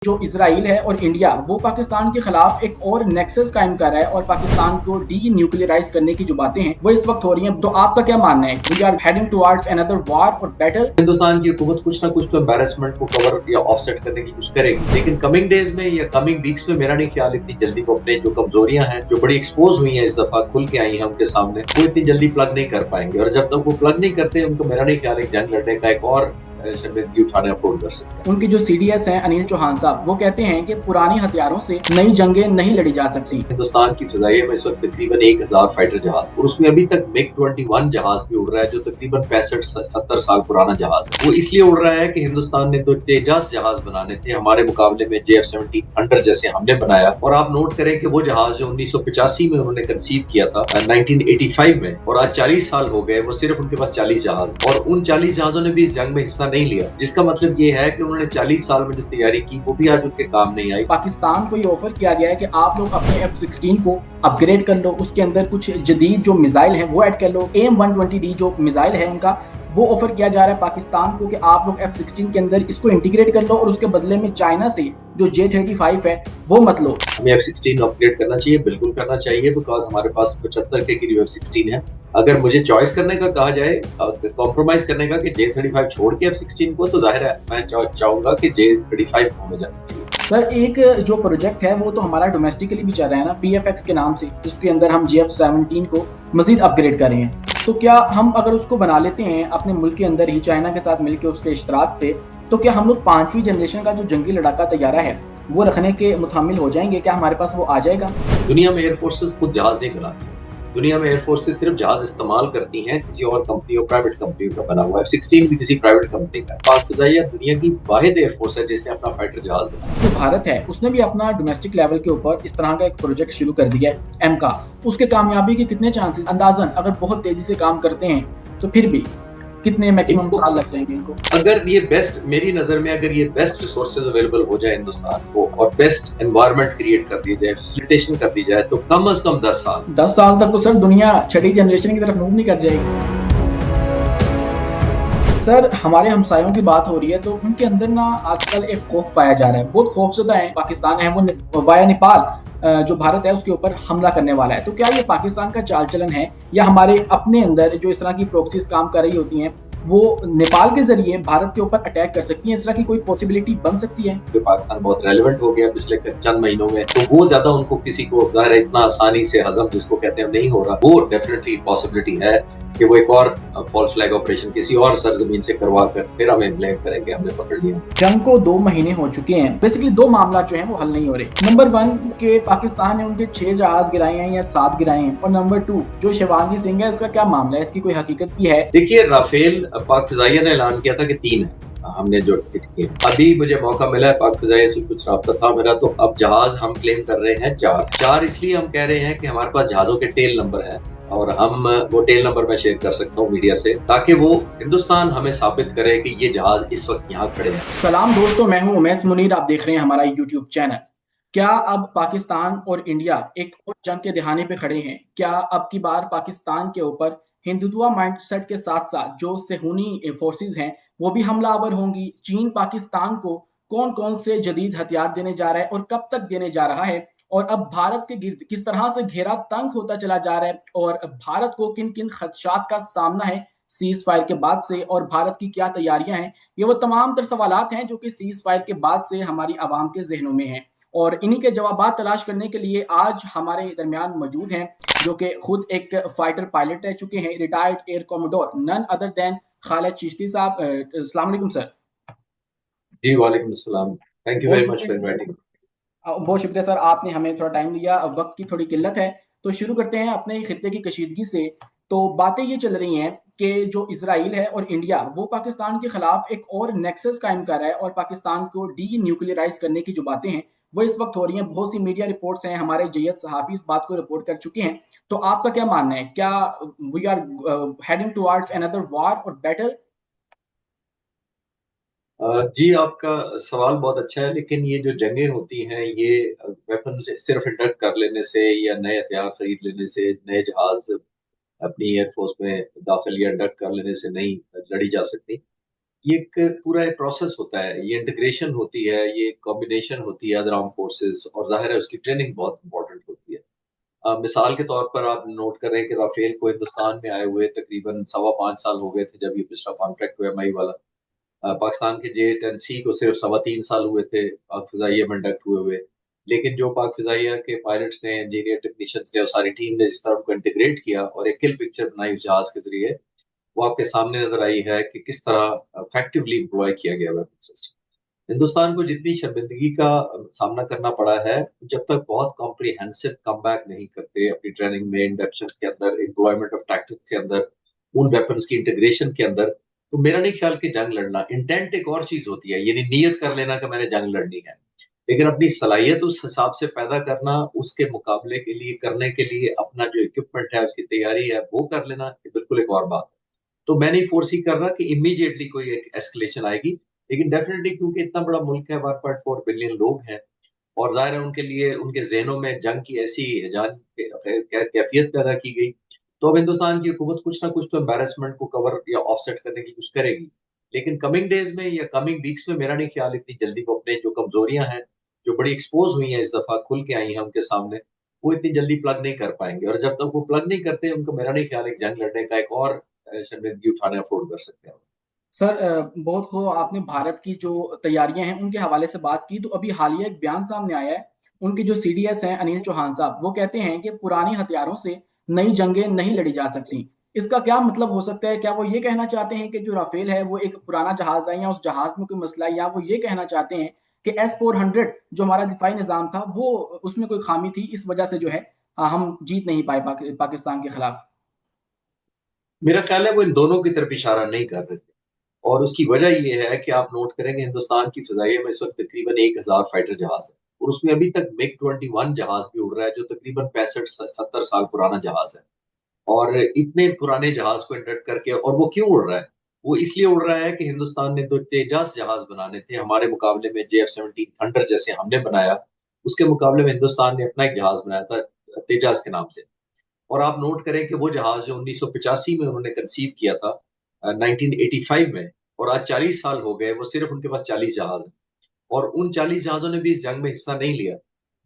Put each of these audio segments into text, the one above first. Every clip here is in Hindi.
जो इजराइल है और इंडिया वो पाकिस्तान के खिलाफ एक और नेक्सस कायम कर रहा है और पाकिस्तान को डी न्यूक्लियराइज करने की जो बातें हैं वो इस वक्त हो रही हैं। तो आपका क्या मानना है? We are heading towards another war और बैटल। हिंदुस्तान की हुकूमत कुछ ना कुछ तो एम्बेरसमेंट को कवर या ऑफसेट करने की कोशिश करेगी, लेकिन कमिंग डेज में या कमिंग वीक्स में मेरा नहीं ख्याल इतनी जल्दी वो अपने जो कमजोरियां हैं जो बड़ी एक्सपोज हुई हैं इस दफा खुल के आई हैं उनके सामने, वो इतनी जल्दी प्लग नहीं कर पाएंगे। और जब तक वो प्लग नहीं करते उनको मेरा नहीं ख्याल एक जंग लड़ने का एक और शर्मिंदगी उठाने अफोर्ड कर सकते हैं। उनके जो सीडीएस हैं अनिल चौहान साहब वो कहते हैं कि पुरानी हथियारों से नई जंगें नहीं लड़ी जा सकती। हिंदुस्तान की फिजाइया में इस वक्त तकरीबन 1000 फाइटर जहाज और उसमें अभी तक मिग 21 जहाज भी उड़ रहा है जो तकरीबन 65-70 साल पुराना जहाज है। वो इसलिए उड़ रहा है कि हिंदुस्तान ने दो तेजास जहाज बनाने थे हमारे मुकाबले में JF-17 थंडर जैसे हमने बनाया। और आप नोट करें कि वो जहाज जो 1985 में उन्होंने कंसीव किया था 1985 में, और आज 40 साल हो गए, वो सिर्फ उनके पास 40 जहाज और उन 40 जहाजों ने भी इस जंग में हिस्सा नहीं लिया, जिसका मतलब ये है कि उन्होंने 40 साल में जो तैयारी की वो भी आज उनके काम नहीं आई। पाकिस्तान को ये ऑफर किया गया है कि आप लोग अपने F-16 को अपग्रेड कर लो, उसके अंदर कुछ जदीद जो मिसाइल है वो ऐड कर लो। AIM-120D जो मिसाइल है उनका वो ऑफर किया जा रहा है पाकिस्तान को कि आप लोग F-16 के अंदर इसको इंटीग्रेट कर लो और उसके बदले में चाइना से जो J-35 है वो मत लो। हमें F-16 अपग्रेड करना चाहिए, बिल्कुल करना चाहिए, बिकॉज हमारे पास 75 के करीब F-16 है। अगर मुझे चॉइस करने का कहा जाए, कॉम्प्रोमाइज करने का कि J-35 छोड़ के F-16 को, तो जाहिर है मैं चाहूंगा कि J-35 हमें जाना चाहिए। सर एक जो प्रोजेक्ट है वो तो हमारा डोमेस्टिकली भी चल रहा है ना, PFX के नाम से, जिसके अंदर हम JF-17 को मजीद अपग्रेड कर रहे हैं। तो क्या हम अगर उसको बना लेते हैं अपने मुल्क के अंदर ही चाइना के साथ मिलकर उसके इश्तराक से, तो क्या हम लोग 5वीं जनरेशन का जो जंगी लड़ाका तैयारा है वो रखने के मुतहम्मिल हो जाएंगे? क्या हमारे पास वो आ जाएगा? दुनिया में एयरफोर्सेस खुद जहाज नहीं बनाती। दुनिया में एयरफोर्सेस सिर्फ जहाज इस्तेमाल करती हैं किसी और कंपनी और प्राइवेट कंपनी का बना हुआ है। F-16 भी किसी प्राइवेट कंपनी का है। पाक फिजाइया दुनिया की वाहिद एयरफोर्स है जिसने अपना फाइटर जहाज बनाया। जो भारत है उसने भी अपना डोमेस्टिक लेवल के ऊपर इस तरह का एक प्रोजेक्ट शुरू कर दिया है एम का। उसके कामयाबी के कितने चांसेस अंदाजन, अगर बहुत तेजी से काम करते हैं तो फिर भी कितने मैक्सिमम साल लग जाएंगे इनको? अगर ये बेस्ट, मेरी नजर में अगर ये बेस्ट रिसोर्सेज अवेलेबल हो जाए हिंदुस्तान को और बेस्ट एनवायरनमेंट क्रिएट कर दी जाए, फैसिलिटेशन कर दी जाए, तो कम से कम 10 साल 10 साल तक तो सर दुनिया छठी जनरेशन की तरफ मूव नहीं कर जाएगी। सर हमारे हमसायों की बात हो रही है तो उनके अंदर ना आजकल एक खौफ पाया जा रहा है, बहुत खौफजदा है। पाकिस्तान है वो वाया नेपाल जो भारत है उसके ऊपर हमला करने वाला है। तो क्या ये पाकिस्तान का चाल चलन है या हमारे अपने अंदर जो इस तरह की प्रोक्सीज काम कर रही होती हैं वो नेपाल के जरिए भारत के ऊपर अटैक कर सकती है? इस तरह की कोई पॉसिबिलिटी बन सकती है? जो पाकिस्तान बहुत रेलेवेंट हो गया पिछले चंद महीनों में, तो वो ज्यादा उनको किसी को जाहिर है इतना आसानी से हजम जिसको कहते हैं नहीं हो रहा। वो डेफिनेटली पॉसिबिलिटी है कि वो एक और फॉल्स फ्लैग ऑपरेशन किसी और सरजमीन से करवा कर फिर हमें ब्लेम करेंगे हमने पकड़ लिया। जंग को 2 महीने हो चुके हैं, बेसिकली 2 मामला जो है वो हल नहीं हो रहे। नंबर 1 के पाकिस्तान ने उनके 6 जहाज गिराए हैं या 7 गिराए हैं, और नंबर 2 जो शिवांगी सिंह है इसका क्या मामला है, इसकी कोई हकीकत भी है? देखिए, राफेल पाक फिजाइया ने ऐलान किया था कि 3 है, हमने जो हिट किए। अभी मुझे मौका मिला है, पाक फिजाइया से कुछ राब्ता था मेरा, तो अब जहाज हम क्लेम कर रहे हैं 4 इसलिए हम कह रहे हैं कि हमारे पास जहाजों के टेल नंबर है और हम वो टेल नंबर मैं शेयर कर सकता हूँ मीडिया से, ताकि वो हिंदुस्तान हमें साबित करे कि ये जहाज इस वक्त यहाँ खड़े हैं। सलाम दोस्तों, मैं हूँ उमैस मुनीर, आप देख रहे हैं हमारा यूट्यूब चैनल। क्या अब पाकिस्तान और इंडिया एक और जंग के दिहाने पे खड़े हैं? क्या अब की बार पाकिस्तान के ऊपर हिंदुत्व माइंडसेट के साथ साथ जो सेहूनी फोर्सेस हैं वो भी हमलावर होंगी? चीन पाकिस्तान को कौन कौन से जदीद हथियार देने जा रहा है और कब तक देने जा रहा है? और अब भारत के गिर्द किस तरह से घेरा तंग होता चला जा रहा है और भारत को किन किन खदशात का सामना है सीज फायर के बाद से, और भारत की क्या तैयारियां हैं? ये वो तमाम तर सवालात हैं जो कि सीज फायर के बाद से हमारी आवाम के जहनों में हैं, और इन्हीं के जवाब तलाश करने के लिए आज हमारे दरमियान मौजूद हैं जो कि खुद एक फाइटर पायलट रह चुके हैं, retired air commodore, none other than Khalid Chishti साहब। अस्सलाम वालेकुम सर। जी वालेकुम अस्सलाम, थैंक यू बहुत वेरी मच शुक्रिया फॉर सर। इनवाइटिंग। बहुत शुक्रिया सर, आपने हमें थोड़ा टाइम दिया, अब वक्त की थोड़ी किल्लत है तो शुरू करते हैं अपने खित्ते की कशीदगी से। तो बातें ये चल रही हैं कि जो इसराइल है और इंडिया वो पाकिस्तान के खिलाफ एक और नेक्सस कायम कर रहा है और पाकिस्तान को डी न्यूक्लियराइज करने की जो बातें हैं वो इस वक्त हो रही हैं। बहुत सी मीडिया रिपोर्ट्स हैं, हमारे जैयद सहाफ़ी इस बात को रिपोर्ट कर चुके हैं। तो आपका क्या मानना है? क्या we are heading towards another war और बैटल? जी, आपका सवाल बहुत अच्छा है, लेकिन ये जो जंगें होती हैं ये वेपन से सिर्फ इंडक्ट कर लेने से या नए हथियार खरीद लेने से, नए जहाज अपनी एयरफोर्स में दाखिल या इंडक्ट कर लेने से नहीं लड़ी जा सकती। ये एक पूरा एक प्रोसेस होता है, ये इंटीग्रेशन होती है, ये कॉम्बिनेशन होती है अदर आर्म फोर्सेस, और जाहिर है उसकी ट्रेनिंग बहुत इंपॉर्टेंट होती है। मिसाल के तौर पर आप नोट कर रहे हैं कि राफेल को हिंदुस्तान में आए हुए तकरीबन 5.25 साल हो गए थे जब ये पिछला कॉन्ट्रैक्ट हुआ एमआई वाला। पाकिस्तान के J-10C को सिर्फ 3.25 साल हुए थे पाक फिजाइया में इंडक्ट हुए हुए। लेकिन जो पाक फिजाइया के पायलट्स ने, इंजीनियर टेक्नीशियंस ने और सारी टीम ने जिस तरह उनको इंटीग्रेट किया और एक किल पिक्चर बनाई उस जहाज के जरिए, वो आपके सामने नजर आई है कि किस तरह इफेक्टिवली इम्प्लॉय किया गया वेपन सिस्टम। हिंदुस्तान को जितनी शर्मिंदगी का सामना करना पड़ा है, जब तक बहुत कॉम्प्रिहेंसिव कमबैक नहीं करते अपनी ट्रेनिंग में, इंडक्शंस के अंदर, एम्प्लॉयमेंट ऑफ टैक्टिक्स के अंदर, उन वेपन्स की इंटीग्रेशन के अंदर, तो मेरा नहीं ख्याल कि जंग लड़ना, इंटेंट एक और चीज होती है, यानी नीयत कर लेना कि मैंने जंग लड़नी है, लेकिन अपनी सलाहियत उस हिसाब से पैदा करना, उसके मुकाबले के लिए करने के लिए अपना जो इक्विपमेंट है, उसकी तैयारी है, वो कर लेना, ये बिल्कुल एक और बात है। तो मैं नहीं फोर्सी कर रहा कि इमीडिएटली कोई एक एस्केलेशन आएगी, लेकिन डेफिनेटली क्योंकि इतना बड़ा मुल्क है, 1.4 बिलियन लोग हैं, और जाहिर है उनके लिए, उनके जहनों में जंग की ऐसी जान कैफियत पैदा की गई, तो अब हिंदुस्तान की हुकूमत कुछ ना कुछ तो एम्बेरसमेंट को कवर या ऑफसेट करने की कुछ करेगी। लेकिन कमिंग डेज में या कमिंग वीक्स में मेरा नहीं ख्याल इतनी जल्दी वो अपने जो कमजोरियां हैं, जो बड़ी एक्सपोज हुई हैं, इस दफा खुल के आई हैं उनके सामने, वो इतनी जल्दी प्लग नहीं कर पाएंगे, और जब तक वो प्लग नहीं करते, उनको मेरा नहीं ख्याल एक जंग लड़ने का एक और शर्मिंदगी उठाने अफोर्ड कर सकते हैं। सर, बहुत को आपने भारत की जो तैयारियां हैं उनके हवाले से बात की, तो अभी हालिया एक बयान सामने आया है। उनके जो सीडीएस हैं अनिल चौहान साहब, वो कहते हैं कि पुरानी हथियारों से नई जंगें नहीं लड़ी जा सकती। इसका क्या मतलब हो सकता है? क्या वो ये कहना चाहते हैं कि जो राफेल है वो एक पुराना जहाज है, या उस जहाज में कोई मसला है, या वो ये कहना चाहते हैं कि S-400 जो हमारा दिफाई निजाम था वो उसमें कोई खामी थी, इस वजह से जो है हम जीत नहीं पाए पाकिस्तान के खिलाफ। मेरा ख्याल है वो इन दोनों की तरफ इशारा नहीं कर रहे थे, और उसकी वजह ये है कि आप नोट करेंगे हिंदुस्तान की फिजाइया में इस वक्त तकरीबन 1,000 फाइटर जहाज है, और उसमें अभी तक MiG-21 जहाज भी उड़ रहा है जो तकरीबन 65-70 साल पुराना जहाज है। और इतने पुराने जहाज को इंडक्ट करके, और वो क्यों उड़ रहा है? वो इसलिए उड़ रहा है कि हिंदुस्तान ने 2 तेजास जहाज बनाने थे हमारे मुकाबले में, JF-17 थंडर जैसे हमने बनाया, उसके मुकाबले में हिंदुस्तान ने अपना एक जहाज बनाया था तेजास के नाम से। और आप नोट करें कि वो जहाज जो 1985 में उन्होंने कंसीव किया था, 1985 में, और आज 40 साल हो गए, वो सिर्फ उनके पास 40 जहाज है, और उन 40 जहाजों ने भी इस जंग में हिस्सा नहीं लिया।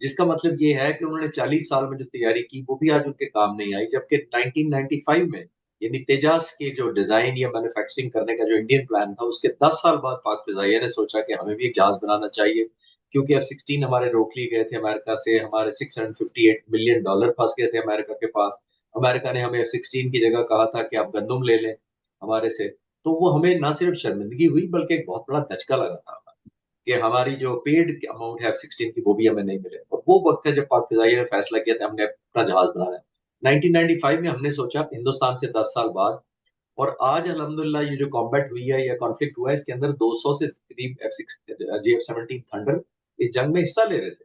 जिसका मतलब ये है कि उन्होंने 40 साल में जो तैयारी की वो भी आज उनके काम नहीं आई, जबकि 1995 में, यानी तेजास के जो डिजाइन या मैन्युफैक्चरिंग करने का जो इंडियन प्लान था, उसके 10 साल बाद पाक फिजाइया ने सोचा कि हमें भी एक जहाज बनाना चाहिए, क्योंकि F-16 हमारे रोक लिए गए थे अमेरिका से, हमारे $658 मिलियन फंस गए थे अमेरिका के पास। अमेरिका ने हमें F-16 की जगह कहा था कि आप गंदुम ले लें हमारे से। तो वो हमें ना सिर्फ शर्मिंदगी हुई, बल्कि एक बहुत बड़ा धचका लगा था कि हमारी जो पेड अमाउंट है F-16 की, वो भी हमें नहीं मिले, और वो वक्त है जब पाक फिजाइया ने फैसला किया था हमने अपना जहाज बनाना है। 1995 में हमने सोचा, हिंदुस्तान से 10 साल बाद, और आज अल्हम्दुलिल्लाह ये जो कॉम्बैट हुई है या कॉन्फ्लिक्ट हुआ है, इसके अंदर 200 से करीब JF-17 थंडर इस जंग में हिस्सा ले रहे थे,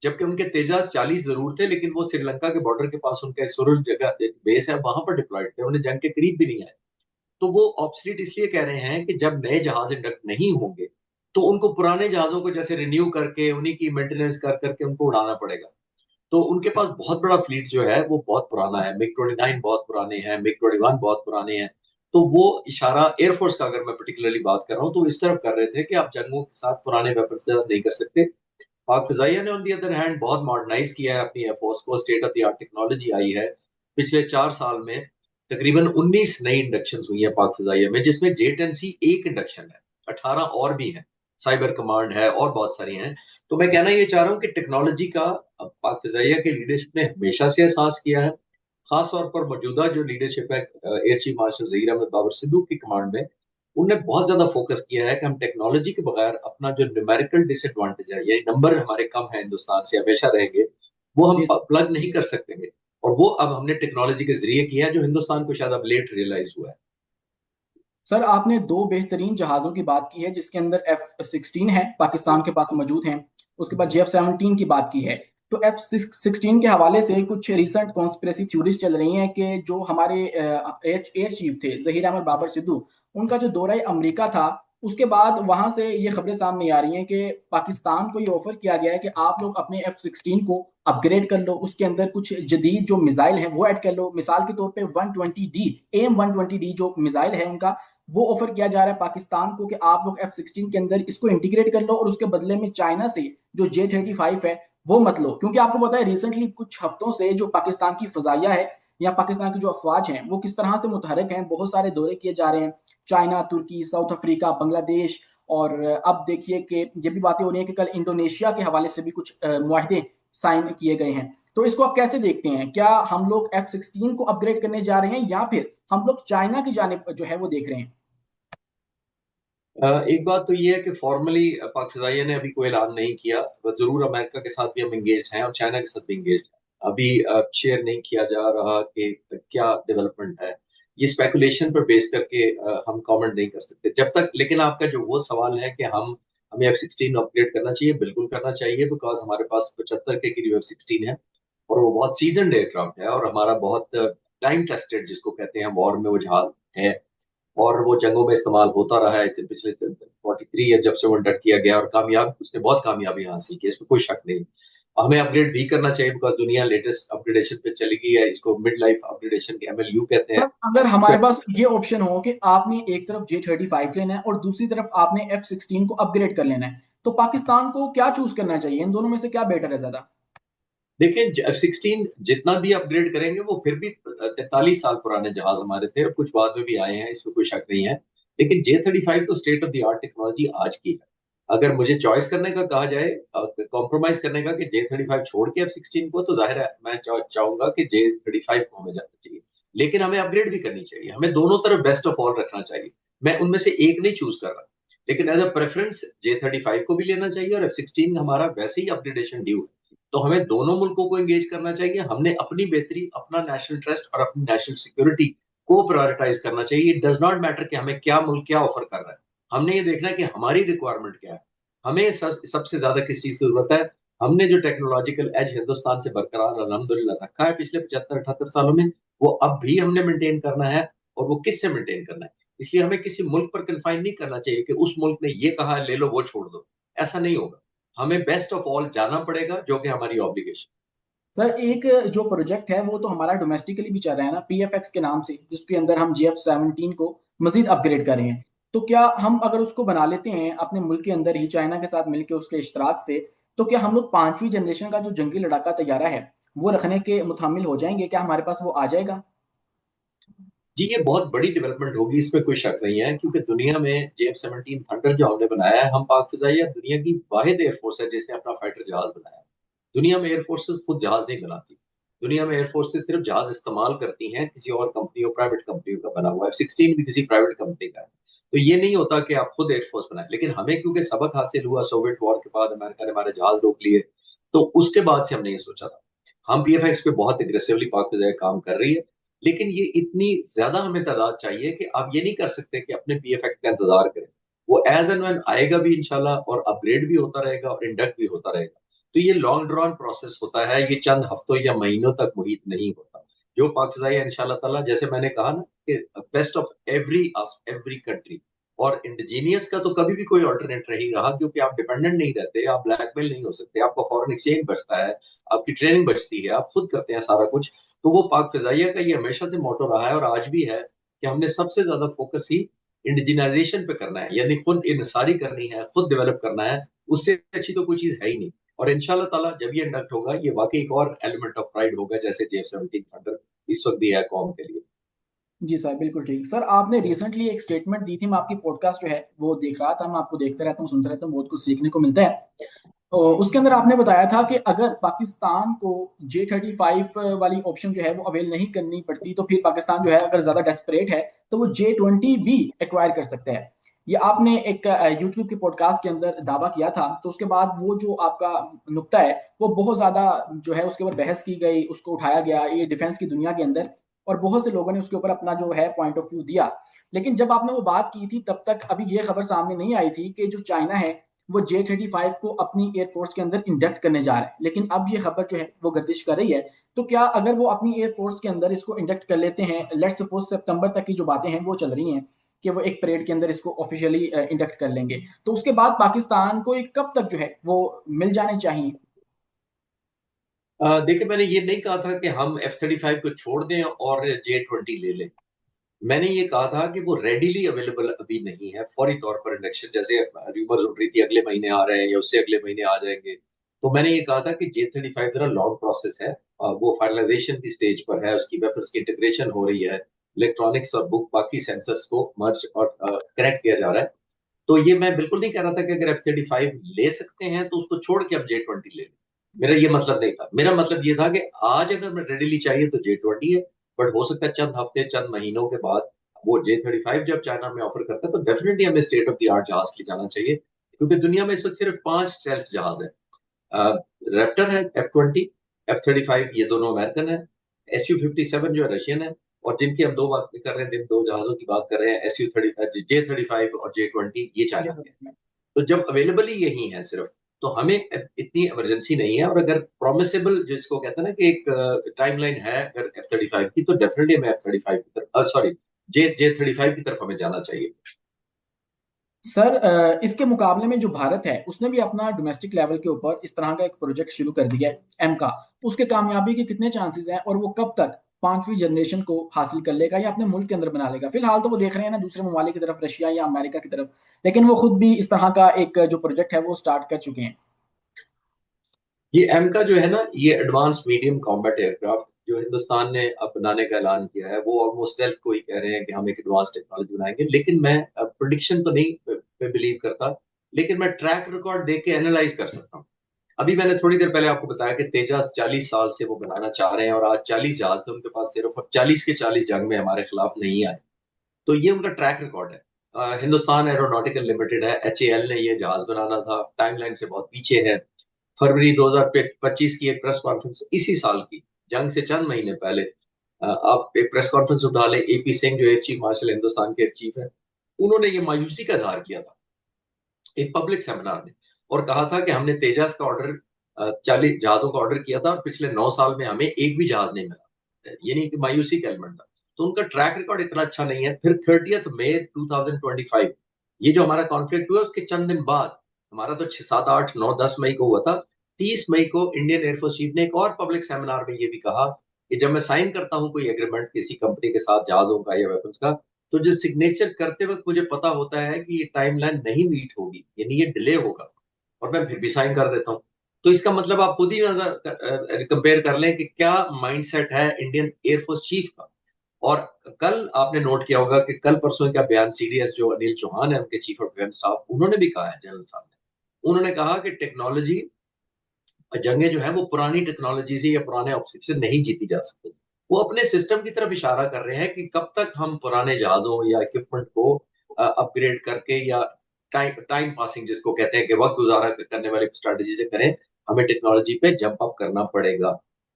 जबकि उनके तेजाज 40 जरूर थे, लेकिन वो श्रीलंका के बॉर्डर के पास उनका सुरुल जगह एक बेस है, वहां पर डिप्लॉयड थे, उन्हें जंग के करीब भी नहीं आए। तो वो ऑब्सलीट इसलिए कह रहे हैं कि जब नए जहाज इंडक्ट नहीं होंगे, तो उनको पुराने जहाजों को जैसे रिन्यू करके उन्हीं की मेंटेनेंस कर करके उनको उड़ाना पड़ेगा। तो उनके पास बहुत बड़ा फ्लीट जो है वो बहुत पुराना है, MiG-29 बहुत पुराने हैं, MiG-21 बहुत पुराने हैं। तो वो इशारा एयरफोर्स का, अगर मैं पर्टिकुलरली बात कर रहा हूँ, तो इस तरफ कर रहे थे कि आप जंगों के साथ पुराने वेपन से नहीं कर सकते। पाक फिजाइया ने ऑन दी अदर हैंड बहुत मॉडर्नाइज किया है अपनी एयरफोर्स को, state of the art technology आई है। पिछले 4 साल में तकरीबन 19 नई इंडक्शन हुई है पाक फिजाइया में, जिसमें J-10C एक इंडक्शन है, 18 और भी हैं, साइबर कमांड है और बहुत सारी हैं। तो मैं कहना ये चाह रहा हूँ कि टेक्नोलॉजी का पाक फिजाइया के लीडरशिप ने हमेशा से एहसास किया है। खास तौर पर मौजूदा जो लीडरशिप है air chief marshal Zaheer Ahmed Babar Sidhu की कमांड में, उनने बहुत ज्यादा फोकस किया है कि हम टेक्नोलॉजी के बगैर अपना जो न्यूमेरिकल डिसएडवांटेज है, यानी नंबर हमारे कम है हिंदुस्तान से हमेशा रहेंगे, वो हम जी प्लग नहीं कर सकेंगे। और वो अब हमने टेक्नोलॉजी के जरिए किया है, जो हिंदुस्तान को शायद अब लेट रियलाइज हुआ है। सर, आपने दो बेहतरीन जहाज़ों की बात की है, जिसके अंदर F-16 है, पाकिस्तान के पापास मौजूद हैं। उसके बाद JF-17 की बात की है। तो F-16 के हवाले से कुछ रिसेंट कॉन्स्पिरेसी थ्योरीज चल रही हैं कि जो हमारे एयर चीफ थे जहीर अहमद बाबर सिद्धू, उनका जो दौरा अमेरिका था, उसके बाद वहां से ये खबरें सामने आ रही हैं कि पाकिस्तान को ये ऑफर किया गया है कि आप लोग अपने F-16 को अपग्रेड कर लो, उसके अंदर कुछ जदीद जो मिसाइल हैं वो ऐड कर लो। मिसाल के तौर पे 120D AIM 120D जो मिसाइल है उनका, वो ऑफर किया जा रहा है पाकिस्तान को कि आप लोग F-16 के अंदर इसको इंटीग्रेट कर लो और उसके बदले में चाइना से जो J-35 है वो मत लो, क्योंकि आपको पता है रिसेंटली कुछ हफ्तों से जो पाकिस्तान की फजाइया है या पाकिस्तान की जो अफवाज हैं वो किस तरह से मुतहरक हैं, बहुत सारे दौरे किए जा रहे हैं चाइना, तुर्की, साउथ अफ्रीका, बांग्लादेश। और अब देखिए कि ये भी बातें हो रही हैं कि कल इंडोनेशिया के हवाले से भी कुछ मुआहदे साइन किए गए हैं। तो इसको आप कैसे देखते हैं? क्या हम लोग F-16 को अपग्रेड करने जा रहे हैं या फिर हम लोग चाइना की जानिब जो है वो देख रहे हैं? एक बात तो ये है कि फॉर्मली पाक फिजाइया ने अभी कोई ऐलान नहीं किया, बस जरूर अमेरिका के साथ भी हम इंगेज हैं और चाइना के साथ भी इंगेज हैं। अभी शेयर नहीं किया जा रहा कि क्या डेवलपमेंट है। ये स्पेकुलेशन पर बेस करके हम कमेंट नहीं कर सकते जब तक। लेकिन आपका जो वो सवाल है कि हमें F-16 अपग्रेड करना चाहिए, बिल्कुल करना चाहिए, बिकॉज हमारे पास 75 के करीब F-16 है और वो बहुत सीजन एयरक्राफ्ट है और हमारा बहुत टाइम टेस्टेड जिसको कहते हैं वॉर में वो जहाज है और वो जंगों में इस्तेमाल होता रहा है पिछले 43 ईयर जब से वो इंडक्ट किया गया और कामयाब उसने बहुत कामयाबी हासिल की, इसमें कोई शक नहीं। हमें अपग्रेड भी करना चाहिए बिकॉज दुनिया लेटेस्ट अपग्रेडेशन पे चली गई है, इसको मिड लाइफ अपग्रेडेशन के MLU कहते सर हैं। अगर हमारे पास ये ऑप्शन हो कि आपने एक तरफ J-35 लेना है और दूसरी तरफ आपने F-16 को अपग्रेड कर लेना है, तो पाकिस्तान को क्या चूज करना चाहिए? इन दोनों में से क्या बेटर है ज्यादा? देखिए F-16 जितना भी अपग्रेड करेंगे वो फिर भी 43 साल पुराने जहाज हमारे थे और कुछ बाद में भी आए हैं, इसमें कोई शक नहीं है। लेकिन J-35 तो state of the art technology आज की है। अगर मुझे चॉइस करने का कहा जाए, कॉम्प्रोमाइज करने का कि J-35 छोड़ के F-16 को, तो जाहिर है मैं चाहूंगा कि J-35 को हमें जाना चाहिए। लेकिन हमें अपग्रेड भी करनी चाहिए, हमें दोनों तरफ बेस्ट ऑफ ऑल रखना चाहिए। मैं उनमें से एक नहीं चूज कर रहा, लेकिन एज अ प्रेफरेंस J-35 को भी लेना चाहिए और F-16 हमारा वैसे ही अपग्रेडेशन ड्यू है, तो हमें दोनों मुल्कों को एंगेज करना चाहिए। हमने अपनी बेहतरी, अपना नेशनल ट्रस्ट और अपनी नेशनल सिक्योरिटी को प्रायोरिटाइज करना चाहिए। इट डज नॉट मैटर कि हमें क्या मुल्क क्या ऑफर कर रहा है, हमने ये देखना है कि हमारी रिक्वायरमेंट क्या है, हमें सबसे ज्यादा किस चीज की जरूरत है। हमने जो टेक्नोलॉजिकल एज हिंदुस्तान से बरकरार अल्हम्दुलिल्लाह रखा है पिछले 75-78 सालों में, वो अब भी हमने मेंटेन करना है। और वो किससे मेंटेन करना है, इसलिए हमें किसी मुल्क पर कन्फाइन नहीं करना चाहिए कि उस मुल्क ने ये कहा ले लो वो छोड़ दो। ऐसा नहीं होगा, हमें बेस्ट ऑफ ऑल जाना पड़ेगा जो कि हमारी ऑब्लिगेशन। सर एक जो प्रोजेक्ट है वो तो हमारा डोमेस्टिकली भी चल रहा है ना, PFX के नाम से, जिसके अंदर हम JF-17 को मजीद अपग्रेड कर रहे हैं। तो क्या हम अगर उसको बना लेते हैं अपने मुल्क के अंदर ही चाइना के साथ मिलकर उसके इश्तराक से, तो क्या हम लोग 5वीं जनरेशन का जो जंगी लड़ाका तैयारा है वो रखने के मुतामिल हो जाएंगे? क्या हमारे पास वो आ जाएगा? जी ये बहुत बड़ी डेवलपमेंट होगी, इसमें कोई शक नहीं है, क्योंकि दुनिया में JF-17 थंडर जो हमने बनाया है, हम पाक फिजाइया दुनिया की वाहिद एयरफोर्स है जिसने अपना फाइटर जहाज बनाया है। दुनिया में एयरफोर्सेस खुद जहाज नहीं बनाती, दुनिया में एयरफोर्सेस सिर्फ जहाज इस्तेमाल करती हैं किसी और कंपनियों, प्राइवेट कंपनियों का बना हुआ है। F-16 भी किसी प्राइवेट कंपनी का है। तो ये नहीं होता कि आप खुद एयरफोर्स बनाए, लेकिन हमें क्योंकि सबक हासिल हुआ सोवियत वॉर के बाद, अमेरिका ने हमारे जहाज रोक लिए, तो उसके बाद से हमने ये सोचा था। हम PFX पे बहुत एग्रेसिवली पाक फिजाइया काम कर रही है, लेकिन ये इतनी ज्यादा हमें तादाद चाहिए कि आप ये नहीं कर सकते कि अपने PFX का इंतजार करें। वो एज एंड व्हेन आएगा भी इंशाल्लाह, और अपग्रेड भी होता रहेगा और इंडक्ट भी होता रहेगा। तो ये लॉन्ग ड्रॉन प्रोसेस होता है, ये चंद हफ्तों या महीनों तक मुहित नहीं होता। जो पाक फिजाइया इंशाल्लाह ताला, जैसे मैंने कहा ना कि best of every every country, और इंडिजीनियस का तो कभी भी कोई ऑल्टरनेट नहीं रहा, क्योंकि आप डिपेंडेंट नहीं रहते, आप ब्लैकमेल नहीं हो सकते, आपका फॉरेन एक्सचेंज बचता है, आपकी ट्रेनिंग बचती है, आप खुद करते हैं सारा कुछ। तो वो पाक फिजाइया का ये हमेशा से मोटो रहा है और आज भी है कि हमने सबसे ज्यादा फोकस ही इंडिजिनाइजेशन पे करना है, यानी खुद इंसारी करनी है, खुद डेवलप करना है। उससे अच्छी तो कोई चीज है ही नहीं। और इंशाल्लाह ताला जब ये इंडक्ट होगा, ये वाकई एक और एलिमेंट ऑफ प्राइड होगा, जैसे JF-17 थंडर इस वक्त भी है कौम के लिए। जी सर, बिल्कुल ठीक। सर आपने रिसेंटली एक स्टेटमेंट दी थी, मैं आपकी पॉडकास्ट जो है वो देख रहा था, मैं आपको देखता रहता हूँ, सुनता रहता हूँ, बहुत कुछ सीखने को मिलता है। तो उसके अंदर आपने बताया था कि अगर पाकिस्तान को J-35 वाली ऑप्शन जो है वो अवेल नहीं करनी पड़ती, तो फिर पाकिस्तान जो है अगर ज्यादा डेस्परेट है तो वो J-20 भी एक्वायर कर सकता है। ये आपने एक यूट्यूब के पॉडकास्ट के अंदर दावा किया था। तो उसके बाद वो जो आपका नुक्ता है वो बहुत ज्यादा जो है उसके ऊपर बहस की गई, उसको उठाया गया ये डिफेंस की दुनिया के अंदर, और बहुत से लोगों ने उसके ऊपर अपना जो है पॉइंट ऑफ व्यू दिया। लेकिन जब आपने वो बात की थी तब तक अभी ये खबर सामने नहीं आई थी कि जो चाइना है वो J-35 को अपनी एयरफोर्स के अंदर इंडक्ट करने जा रहा है। लेकिन अब ये खबर जो है वो गर्दिश कर रही है। तो क्या अगर वो अपनी एयरफोर्स के अंदर इसको इंडक्ट कर लेते हैं, लेट्स सपोज सितंबर तक की जो बातें हैं वो चल रही हैं कि वो एक परेड के अंदर इसको ऑफिशियली इंडक्ट कर लेंगे, तो उसके बाद पाकिस्तान को एक कब तक जो है वो मिल जाने चाहिए? देखिए मैंने ये नहीं कहा था कि हम F-35 को छोड़ दें और J-20 ले लें। मैंने ये कहा था कि वो रेडीली अवेलेबल अभी नहीं है फौरी तौर पर इंडक्शन, जैसे रूमर्स उठ रही थी अगले महीने आ रहे हैं या उससे अगले महीने आ जाएंगे। तो मैंने ये कहा था कि J-35 जरा लॉन्ग प्रोसेस है, वो फाइनलाइजेशन की स्टेज पर है, उसकी वेपन्स की इंटीग्रेशन हो रही है, इलेक्ट्रॉनिक्स और बुक बाकी सेंसर्स को मर्ज और कनेक्ट किया जा रहा है। तो ये मैं बिल्कुल नहीं कह रहा था कि अगर F-35 ले सकते हैं तो उसको छोड़ के अब J-20 ले लें। मेरा ये मतलब नहीं था। मेरा मतलब ये था कि आज अगर मैं रेडीली चाहिए तो J-20 है, बट हो सकता है चंद हफ्ते चंद महीनों के बाद वो J-35 जब चाइना में ऑफर करता है तो डेफिनेटली हमें स्टेट ऑफ द आर्ट जहाज के लिए जाना चाहिए, क्योंकि दुनिया में इस वक्त सिर्फ 5 स्टेल्थ जहाज है। रैप्टर है, F-20, F-35 ये दोनों अमेरिकन है, Su-57 जो है रशियन है, और जिनकी हम दो बात कर रहे हैं, जिन दो जहाजों की बात कर रहे हैं, J-35 और J-20, ये चाइना के हैं। तो जब अवेलेबल ही यही है सिर्फ, तो हमें इतनी इमरजेंसी नहीं है। और अगर प्रॉमिसेबल जिसको कहते हैं ना कि एक टाइमलाइन है अगर F-35 की, तो डेफिनेटली हमें F-35 की तरफ, सॉरी, J-35 की तरफ हमें जाना चाहिए। सर, इसके मुकाबले में जो भारत है उसने भी अपना डोमेस्टिक लेवल के ऊपर इस तरह का एक प्रोजेक्ट शुरू कर दिया है एम का। उसके कामयाबी के कितने चांसेस हैं और वो कब तक पांचवी जनरेशन को हासिल कर लेगा या अपने मुल्क के अंदर बना लेगा? फिलहाल तो वो देख रहे हैं ना दूसरे ममालिक की तरफ, रशिया या अमेरिका की तरफ, लेकिन वो खुद भी इस तरह का एक जो प्रोजेक्ट है वो स्टार्ट कर चुके हैं। ये एम का जो है ना, ये एडवांस मीडियम कॉम्बैट एयरक्राफ्ट जो हिंदुस्तान ने अब बनाने का ऐलान किया है, वो ऑलमोस्ट स्टेल्थ को ही कह रहे हैं कि हम एक एडवांस टेक्नोलॉजी बनाएंगे। लेकिन मैं प्रिडिक्शन तो नहीं पे बिलीव करता, लेकिन मैं ट्रैक रिकॉर्ड देख के एनालाइज कर सकता हूँ। अभी मैंने थोड़ी देर पहले आपको बताया कि तेजस 40 साल से वो बनाना चाह रहे हैं, और आज 40 जहाज थे उनके पास सिर्फ, और 40 के 40 जंग में हमारे खिलाफ नहीं आए। तो ये उनका ट्रैक रिकॉर्ड है। हिंदुस्तान एरोनॉटिकल लिमिटेड है, HAL ने ये जहाज बनाना था, टाइमलाइन से बहुत पीछे है। फरवरी 2025 की एक प्रेस कॉन्फ्रेंस इसी साल की, जंग से चंद महीने पहले, आप एक प्रेस कॉन्फ्रेंस उठा ले, AP सिंह जो एयर चीफ मार्शल हिंदुस्तान के एयर चीफ है, उन्होंने ये मायूसी का इजहार किया था एक पब्लिक सेमिनार में, और कहा था कि हमने तेजस का ऑर्डर, 40 जहाजों का ऑर्डर किया था, और पिछले 9 साल में हमें एक भी जहाज नहीं मिला। ये नहीं कि मायूसी का एलिमेंट था। तो उनका ट्रैक रिकॉर्ड इतना अच्छा नहीं है। फिर 30 मई 2025, ये जो हमारा कॉन्फ्लिक्ट हुआ उसके चंद दिन बाद, हमारा तो 6, 7, 8, 9, 10 मई को हुआ था, 30 मई को इंडियन एयरफोर्स चीफ ने एक और पब्लिक सेमिनार में ये भी कहा कि जब मैं साइन करता हूं कोई एग्रीमेंट किसी कंपनी के साथ जहाजों का या वेपन्स का, तो जो सिग्नेचर करते वक्त मुझे पता होता है कि ये टाइमलाइन नहीं मीट होगी, यानी ये डिले होगा, और मैं फिर भी साइन कर देता हूँ। तो इसका मतलब आप खुद ही नजर कंपेयर कर लें कि क्या माइंडसेट है इंडियन एयरफोर्स चीफ का। और कल आपने नोट किया होगा कि कल परसों का बयान CDS जो अनिल चौहान है, उनके चीफ ऑफ डिफेंस स्टाफ, उन्होंने भी कहा है, जनरल साहब ने, उन्होंने कहा कि टेक्नोलॉजी, जंगें जो है वो पुरानी टेक्नोलॉजी से या पुराने ऑप्शन से नहीं जीती जा सकती। वो अपने सिस्टम की तरफ इशारा कर रहे हैं कि कब तक हम पुराने जहाजों या इक्विपमेंट को अपग्रेड करके, या टाइम टाइम पासिंग जिसको कहते हैं कि वक्त गुजारा करने वाली स्ट्रेटेजी से करें, हमें टेक्नोलॉजी पे जंप अप करना पड़ेगा।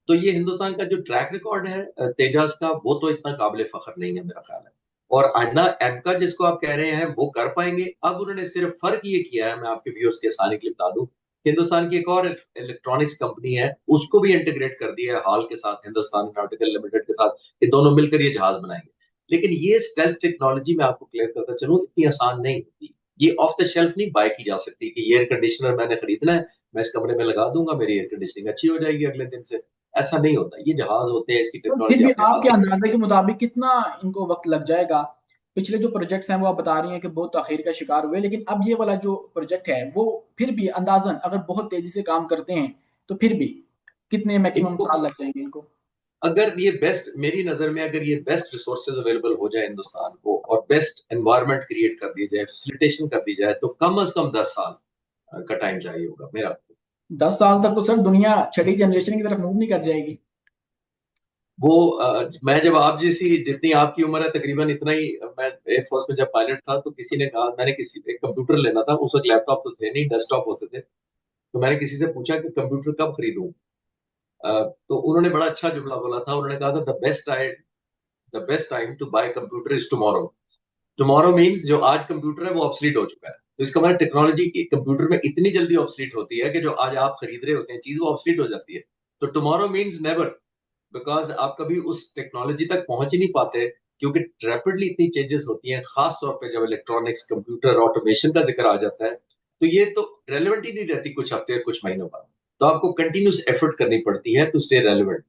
तो ये हिंदुस्तान का जो ट्रैक रिकॉर्ड है तेजाज का, वो तो इतना काबिल फख्र नहीं है मेरा ख्याल है। और अन्ना एमका जिसको आप कह रहे हैं वो कर पाएंगे। अब उन्होंने सिर्फ फर्क ये किया है, मैं आपके व्यूअर्स के आसानी के लिए बता दूं, हिंदुस्तान की एक और इलेक्ट्रॉनिक्स कंपनी है, उसको भी इंटीग्रेट कर दिया है हाल के साथ, हिंदुस्तान एरोनॉटिकल लिमिटेड के साथ, ये दोनों मिलकर ये जहाज बनाएंगे। लेकिन ये स्टेल्थ टेक्नोलॉजी मैं आपको क्लियर करता चलूं, इतनी आसान नहीं होती। ये ऑफ द शेल्फ नहीं बाय की जा सकती कि ये एयर कंडीशनर मैंने खरीदना है, मैं इस कमरे में लगा दूंगा, मेरी एयर कंडीशनिंग अच्छी हो जाएगी अगले दिन से। ऐसा नहीं होता। ये जहाज होते हैं, इसकी तो फिर टेक्नोलॉजी भी आपने आपके हासिल अंदाजे के मुताबिक कितना इनको वक्त लग जाएगा? पिछले जो प्रोजेक्ट्स हैं वो आप बता रही हैं कि बहुत ताखीर का शिकार हुए, लेकिन अब ये वाला जो प्रोजेक्ट है वो फिर भी अंदाजन अगर बहुत तेजी से काम करते हैं तो फिर भी कितने मैक्सिमम इनको, साल लग जाएंगे इनको? अगर ये बेस्ट, मेरी नजर में अगर ये बेस्ट रिसोर्सेज अवेलेबल हो जाए हिंदुस्तान को, और बेस्ट एनवायरनमेंट क्रिएट कर दी जाए, फैसिलिटेशन कर दी जाए, तो कम से कम 10 साल का टाइम चाहिए होगा मेरा। 10 साल तक तो सर दुनिया छठी जनरेशन की तरफ मूव नहीं कर जाएगी। वो मैं जब आप जैसी, जितनी आपकी उम्र है तकरीबन इतना ही, मैं एयरफोर्स में जब पायलट था तो किसी ने कहा, मैंने किसी एक कंप्यूटर लेना था, उस वक्त लैपटॉप तो थे नहीं, डेस्कटॉप होते थे। तो मैंने किसी से पूछा कि कंप्यूटर कब खरीदूं। तो उन्होंने बड़ा अच्छा जुमला बोला था, उन्होंने कहा था, the best time to buy computer is tomorrow. Tomorrow means जो आज कंप्यूटर है वो ऑब्सलीट हो चुका है। तो इसका मतलब टेक्नोलॉजी कंप्यूटर में इतनी जल्दी ऑब्सलीट होती है कि जो आज आप खरीद रहे होते हैं चीज, वो ऑब्सलीट हो जाती है। तो टुमारो मीन्स नेवर, बिकॉज आप कभी उस टेक्नोलॉजी तक पहुंच ही नहीं पाते, क्योंकि रैपिडली इतनी चेंजेस होती हैं, खास तौर पे जब इलेक्ट्रॉनिक्स, कंप्यूटर, ऑटोमेशन का जिक्र आ जाता है, तो ये तो रेलेवेंट ही नहीं रहती कुछ हफ्ते या कुछ महीनों बाद। तो आपको कंटिन्यूस एफर्ट करनी पड़ती है टू स्टे रेलेवेंट।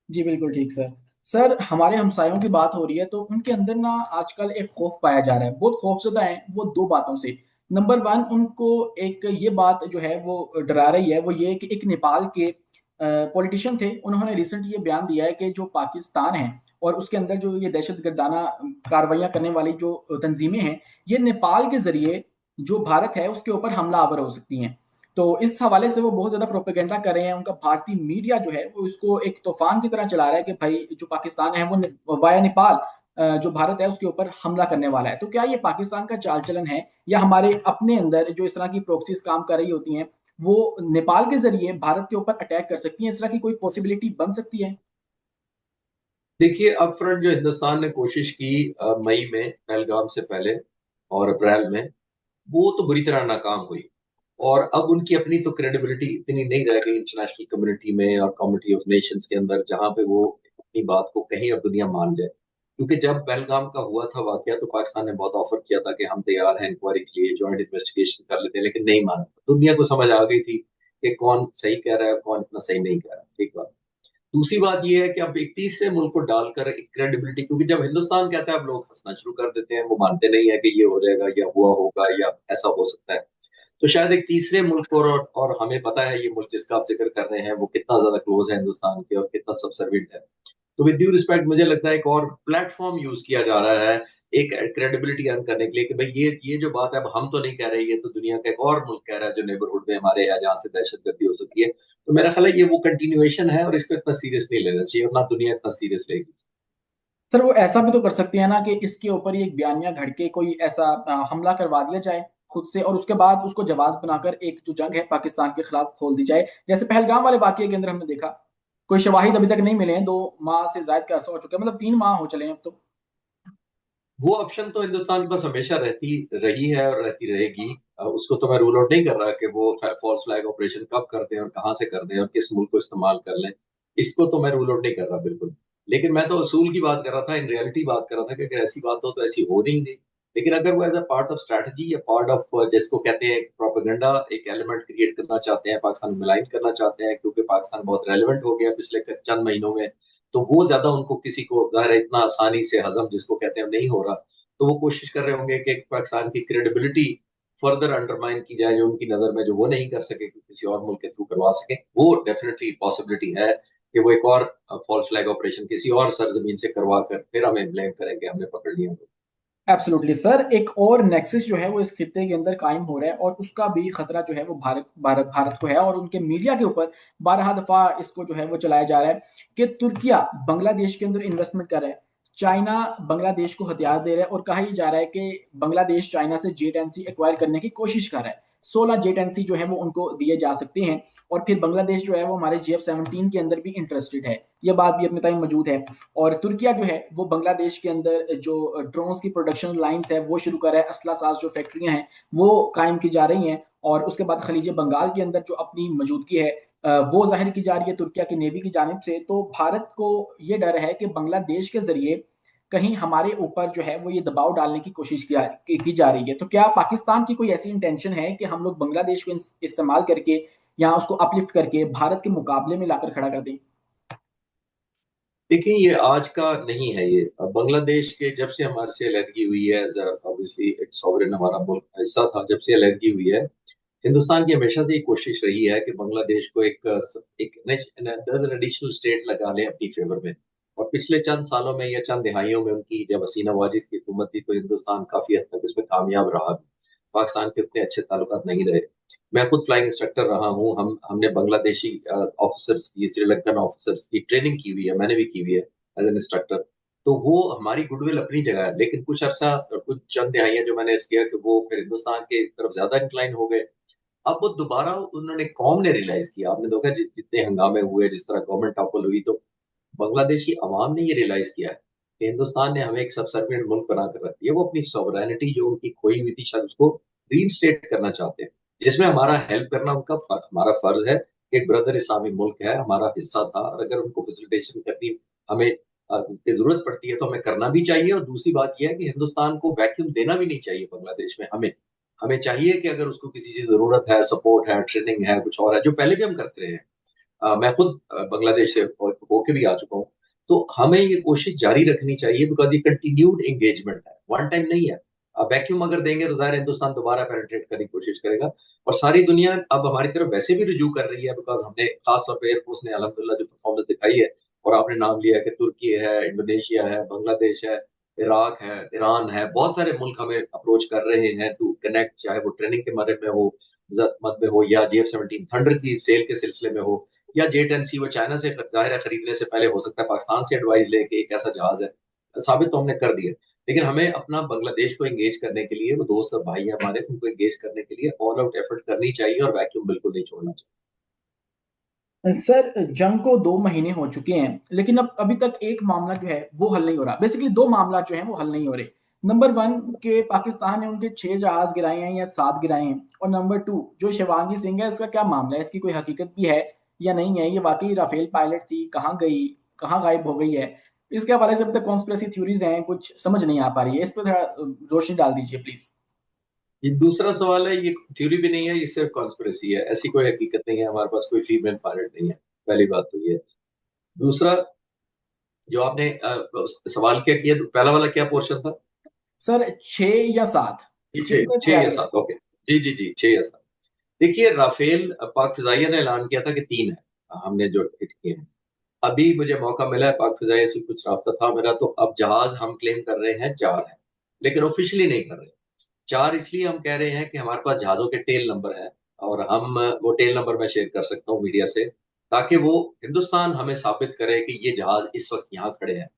जी बिल्कुल ठीक सर। सर, हमारे हमसायों की बात हो रही है तो उनके अंदर ना आजकल एक खौफ पाया जा रहा है, बहुत खौफजदा है वो दो बातों से। नंबर वन, उनको एक ये बात जो है वो डरा रही है, वो ये कि एक नेपाल के पॉलिटिशियन थे, उन्होंने रिसेंट ये बयान दिया है कि जो पाकिस्तान है और उसके अंदर जो ये दहशत गर्दाना कार्रवाइयाँ करने वाली जो तंजीमें हैं, ये नेपाल के जरिए जो भारत है उसके ऊपर हमलावर हो सकती हैं। तो इस हवाले से वो बहुत ज़्यादा प्रोपेगेंडा कर रहे हैं। उनका भारतीय मीडिया जो है वो इसको एक तूफान की तरह चला रहा है कि भाई जो पाकिस्तान है वो वाया नेपाल जो भारत है उसके ऊपर हमला करने वाला है। तो क्या ये पाकिस्तान का चाल चलन है, या हमारे अपने अंदर जो इस तरह की प्रोक्सीज काम कर रही होती हैं वो नेपाल के जरिए भारत के ऊपर अटैक कर सकती हैं? इस तरह की कोई पॉसिबिलिटी बन सकती है? देखिए, अप फ्रंट जो हिंदुस्तान ने कोशिश की मई में पहलगाम से पहले और अप्रैल में, वो तो बुरी तरह नाकाम हुई। और अब उनकी अपनी तो क्रेडिबिलिटी इतनी नहीं रह गई इंटरनेशनल कम्युनिटी में और कम्युनिटी ऑफ नेशंस के अंदर, जहां पे वो अपनी बात को कहीं अब दुनिया मान जाए। क्योंकि जब पहलगाम का हुआ था वाकया, तो पाकिस्तान ने बहुत ऑफर किया था कि हम तैयार हैं इंक्वायरी के लिए, ज्वाइंट इन्वेस्टिगेशन कर लेते हैं, लेकिन नहीं माना। दुनिया को समझ आ गई थी कि कौन सही कह रहा है, कौन इतना सही नहीं कह रहा है। ठीक बात। दूसरी बात यह है कि अब एक तीसरे मुल्क को डालकर एक क्रेडिबिलिटी, क्योंकि जब हिंदुस्तान कहता है अब लोग हंसना शुरू कर देते हैं, वो मानते नहीं है कि ये हो जाएगा या हुआ होगा या ऐसा हो सकता है। तो शायद एक तीसरे मुल्क और हमें पता है ये मुल्क जिसका आप जिक्र कर रहे हैं वो कितना ज्यादा क्लोज है हिंदुस्तान के और कितना सबसर्विएंट है। तो विद ड्यू रिस्पेक्ट, मुझे लगता है एक और प्लेटफॉर्म यूज किया जा रहा है एक क्रेडिबिलिटी अर्न करने के लिए कि भाई ये जो बात है अब हम तो नहीं कह रहे, ये तो दुनिया का एक और मुल्क कह रहा है जो नेबरहुड में हमारे है, जहां से दहशतगर्दी हो सकती है। तो मेरा ख्याल है ये वो कंटिन्यूएशन है और इसको इतना सीरियस नहीं लेना चाहिए और ना दुनिया इतना सीरियस लेगी। सर, वो ऐसा भी तो कर सकती है ना कि इसके ऊपर ही एक बयानिया घड़ के कोई ऐसा हमला करवा दिया जाए खुद से, और उसके बाद उसको जवाब बनाकर एक जो जंग है पाकिस्तान के खिलाफ खोल दी जाए, जैसे पहलगाम वाले वाकये के अंदर हमने देखा। कोई शवाहिद अभी तक नहीं मिले हैं, 2 माह से ज्यादा का अरसा हो चुका है, मतलब 3 माह हो चले हैं अब तो। वो ऑप्शन तो हिंदुस्तान के पास हमेशा रहती रही है और रहती रहेगी। उसको तो मैं रूल आउट नहीं कर रहा कि वो फॉल्स फ्लैग ऑपरेशन कब कर दें और कहाँ से कर दें और किस मुल्क को इस्तेमाल कर लें। इसको तो मैं रूल आउट नहीं कर रहा बिल्कुल। लेकिन मैं तो असूल की बात कर रहा था, इन रियलिटी बात कर रहा था कि अगर ऐसी बात हो तो ऐसी हो नहीं गई। लेकिन अगर वो as a part of strategy या पार्ट ऑफ जिसको कहते हैं प्रोपेगेंडा, एक एलिमेंट क्रिएट करना चाहते हैं, पाकिस्तान मिलाइन करना चाहते हैं क्योंकि पाकिस्तान बहुत रेलिवेंट हो गया पिछले चंद महीनों में, तो वो ज्यादा उनको किसी को जाहिर है इतना आसानी से हजम जिसको कहते हैं नहीं हो रहा। तो वो कोशिश कर रहे होंगे कि पाकिस्तान की क्रेडिबिलिटी फर्दर अंडरमाइन की जाए, जो उनकी नजर में जो वो नहीं कर सके कि किसी और मुल्क के थ्रू करवा सके। वो डेफिनेटली पॉसिबिलिटी है कि वो एक और फॉल्स फ्लैग ऑपरेशन किसी और सरजमीन से करवा कर फिर हमें ब्लेम करेंगे हमने पकड़ लिया। एब्सोल्युटली सर, एक और नेक्सस जो है वो इस खित्ते के अंदर कायम हो रहा है, और उसका भी खतरा जो है वो भारत को है, और उनके मीडिया के ऊपर 12 दफा इसको जो है वो चलाया जा रहा है कि तुर्किया बांग्लादेश के अंदर इन्वेस्टमेंट कर रहा है, चाइना बांग्लादेश को हथियार दे रहा है, और कहा ही जा रहा है कि बांग्लादेश चाइना से जेट एक्वायर करने की कोशिश कर रहा है। 16 जेट जो है वो उनको दिए जा सकते हैं, और फिर बांग्लादेश जो है वो हमारे GF-17 के अंदर भी इंटरेस्टेड है, ये बात भी अपने टाइम मौजूद है। और तुर्किया जो है वो बांग्लादेश के अंदर जो ड्रोन्स की प्रोडक्शन लाइंस है वो शुरू कर रहा है, असला साज जो फैक्ट्रियां हैं वो कायम की जा रही हैं, और उसके बाद खलीज बंगाल के अंदर जो अपनी मौजूदगी है वो जाहिर की जा रही है तुर्किया की नेवी की जानिब से। तो भारत को ये डर है कि बांग्लादेश के जरिए कहीं हमारे ऊपर जो है वो ये दबाव डालने की कोशिश की जा रही है। तो क्या पाकिस्तान की कोई ऐसी इंटेंशन है कि हम लोग बांग्लादेश को इस्तेमाल करके या उसको अपलिफ्ट करके भारत के मुकाबले में लाकर खड़ा कर दें? देखिए, ये आज का नहीं है। ये बांग्लादेश के जब से हमारे से अलहदगी हुई है, ऑब्वियसली एक सॉवरेन हमारा मुल्क हिस्सा था, जब से अलहदगी हुई है हिंदुस्तान की हमेशा से ये कोशिश रही है कि बांग्लादेश को एक एडिशनल स्टेट लगा ले अपनी फेवर में। और पिछले चंद सालों में या चंद दिहाइयों में उनकी जब हसीना वाजिद की हुकूमत थी तो हिंदुस्तान काफी हद तक इसमें कामयाब रहा। पाकिस्तान के उतने अच्छे ताल्लुकात नहीं रहे। मैं खुद फ्लाइंग इंस्ट्रक्टर रहा हूँ। हमने बांग्लादेशी ऑफिसर्स की, श्रीलंकन ऑफिसर्स की ट्रेनिंग की हुई है, मैंने भी की हुई है एज एन इंस्ट्रक्टर। तो वो हमारी गुडविल अपनी जगह है, लेकिन कुछ अरसा कुछ चंद दिहाइयां जो मैंने किया कि वो फिर हिंदुस्तान के तरफ ज्यादा इंक्लाइन हो गए। अब वो दोबारा उन्होंने कौम ने रियलाइज किया, आपने देखा जितने हंगामे हुए, जिस तरह गवर्नमेंट टॉपल हुई, तो बांग्लादेशी अवाम ने ये रियलाइज किया है कि हिंदुस्तान ने हमें एक सबसर्विएंट मुल्क बनाकर रख दिया। वो अपनी सॉवरेनिटी जो उनकी खोई हुई थी शायद उसको रीइंस्टेट करना चाहते हैं, जिसमें हमारा हेल्प करना हमारा फर्ज है। एक ब्रदर इस्लामी मुल्क है, हमारा हिस्सा था, और अगर उनको फैसिलिटेशन करनी हमें की जरूरत पड़ती है तो हमें करना भी चाहिए। और दूसरी बात यह है कि हिंदुस्तान को वैक्यूम देना भी नहीं चाहिए बांग्लादेश में। हमें हमें चाहिए कि अगर उसको किसी चीज जरूरत है, सपोर्ट है, ट्रेनिंग है, कुछ और है, जो पहले भी हम करते रहे हैं। मैं खुद बांग्लादेश से होके भी आ चुका हूँ। तो हमें ये कोशिश जारी रखनी चाहिए, बिकॉज ये कंटिन्यूड एंगेजमेंट है, वन टाइम नहीं है। अब वैक्यूम अगर देंगे तो जाहिर है हिंदुस्तान दोबारा पेनिट्रेट करने की कोशिश करेगा, और सारी दुनिया अब हमारी तरफ वैसे भी रुजू कर रही है, बिकॉज हमने खासतौर पर एयरफोर्स ने अलहमदुल्ला जो परफॉर्मेंस दिखाई है, और आपने नाम लिया कि तुर्की है, इंडोनेशिया है, बांग्लादेश है, इराक है, ईरान है, बहुत सारे मुल्क हमें अप्रोच कर रहे हैं टू कनेक्ट, चाहे वो ट्रेनिंग के बारे में हो, मत में हो, या JF-17 थंडर की सेल के सिलसिले में हो, या J-10C वो चाइना से जाहिर है खरीदने से पहले हो सकता है पाकिस्तान से एडवाइस लेके एक ऐसा जहाज है, साबित तो हमने कर दिया। लेकिन हमें अपना बांग्लादेश को एंगेज करने के लिए, वो दोस्त और भाई है हमारे, उनको एंगेज करने के लिए ऑल आउट एफर्ट करनी चाहिए, और वैक्यूम बिल्कुल नहीं छोड़ना चाहिए। सर, जंग को 2 महीने हो चुके हैं, लेकिन अब अभी तक एक मामला जो है वो हल नहीं हो रहा। बेसिकली दो मामला जो है वो हल नहीं हो रहे। नंबर वन के पाकिस्तान ने उनके 6 जहाज गिराए हैं या 7 गिराए हैं, और नंबर टू जो शिवांगी सिंह है, इसका क्या मामला है, इसकी कोई हकीकत भी है या नहीं है, ये वाकई राफेल पायलट थी, कहाँ गई, कहाँ गायब हो गई है। इसके हवाले से अब तक कॉन्स्पिरेसी थ्योरीज हैं, कुछ समझ नहीं आ पा रही है। इस पर थोड़ा रोशनी डाल दीजिए प्लीज। ये दूसरा सवाल है, ये थ्योरी भी नहीं है, ये सिर्फ कॉन्स्पिरेसी है, ऐसी कोई हकीकत नहीं है, हमारे पास कोई फीमेल पायलट नहीं है। पहली बात तो ये। दूसरा, जो आपने सवाल क्या किया, तो पहला वाला क्या पोर्शन था? सर, 6 या 7 जी, छः कितने छः या तैयारी है? सात ओके। जी जी जी, 6 या 7। देखिए, राफेल पाक फिजाइया ने ऐलान किया था कि 3 है, हमने जो हिट किए हैं। अभी मुझे मौका मिला है, पाक फिजाइया से कुछ रब्ता था मेरा, तो अब जहाज हम क्लेम कर रहे हैं 4 है, लेकिन ऑफिशियली नहीं कर रहे। 4 इसलिए हम कह रहे हैं कि हमारे पास जहाजों के टेल नंबर है, और हम वो टेल नंबर मैं शेयर कर सकता हूँ मीडिया से, ताकि वो हिंदुस्तान हमें साबित करे कि ये जहाज इस वक्त यहाँ खड़े हैं।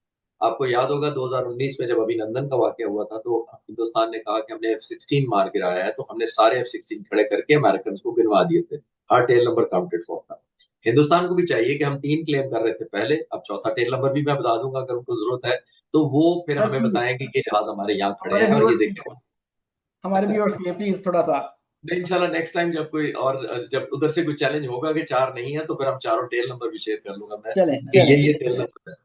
आपको याद होगा 2019 में जब अभिनंदन का वाकया हुआ था, तो हिंदुस्तान ने कहा कि हमने F-16 मार गिराया है, तो हमने सारे F-16 खड़े करके अमेरिकन को गिनवा दिए थे। हर टेल नंबर काउंटेड फॉर था। हिंदुस्तान को भी चाहिए कि हम 3 क्लेम कर रहे थे पहले, अब चौथा टेल नंबर भी मैं बता दूंगा अगर उनको जरूरत है, तो वो फिर सर हमें प्लीज, बताएं कि ये जहाज हमारे यहाँ खड़े हमारे हैं, और ये व्यूअर्स के देखें। लिए, हमारे व्यूअर्स के लिए प्लीज थोड़ा सा। नहीं, इंशाल्लाह नेक्स्ट टाइम जब कोई और जब उधर से कोई चैलेंज होगा कि 4 नहीं है, तो फिर हम चारों टेल नंबर भी शेयर कर लूंगा मैं, चलें कि चलें। ये टेल नंबर है।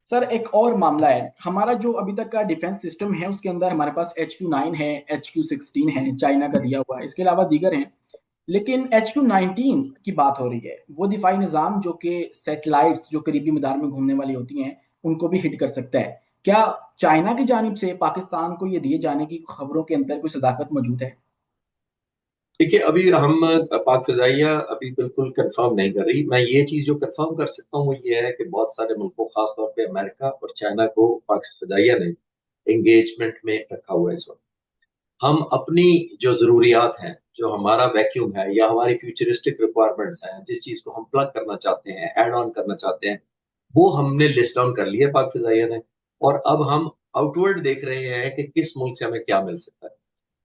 सर, एक और मामला है। हमारा जो अभी तक का डिफेंस सिस्टम है उसके अंदर हमारे पास HQ9 है, HQ16 है, चाइना का दिया हुआ है, इसके अलावा दीगर हैं। लेकिन HQ19 की बात हो रही है, वो दिफाई निज़ाम जो कि सैटेलाइट्स जो करीबी मदार में घूमने वाली होती हैं उनको भी हिट कर सकता है। क्या चाइना की जानिब से पाकिस्तान को ये दिए जाने की खबरों के अंदर कोई सदाकत मौजूद है? देखिए, अभी हम पाक फिजाइया अभी बिल्कुल कंफर्म नहीं कर रही। मैं ये चीज जो कंफर्म कर सकता हूँ वो ये है कि बहुत सारे मुल्कों, खासतौर पे अमेरिका और चाइना को पाक फिजाइया ने एंगेजमेंट में रखा हुआ है इस वक्त। हम अपनी जो जरूरियात हैं, जो हमारा वैक्यूम है या हमारी फ्यूचरिस्टिक रिक्वायरमेंट्स हैं, जिस चीज को हम प्लग करना चाहते हैं, ऐड ऑन करना चाहते हैं, वो हमने लिस्ट डाउन कर लिया पाक फिजाइया ने। और अब हम आउटवर्ड देख रहे हैं कि किस मुल्क से हमें क्या मिल सकता है।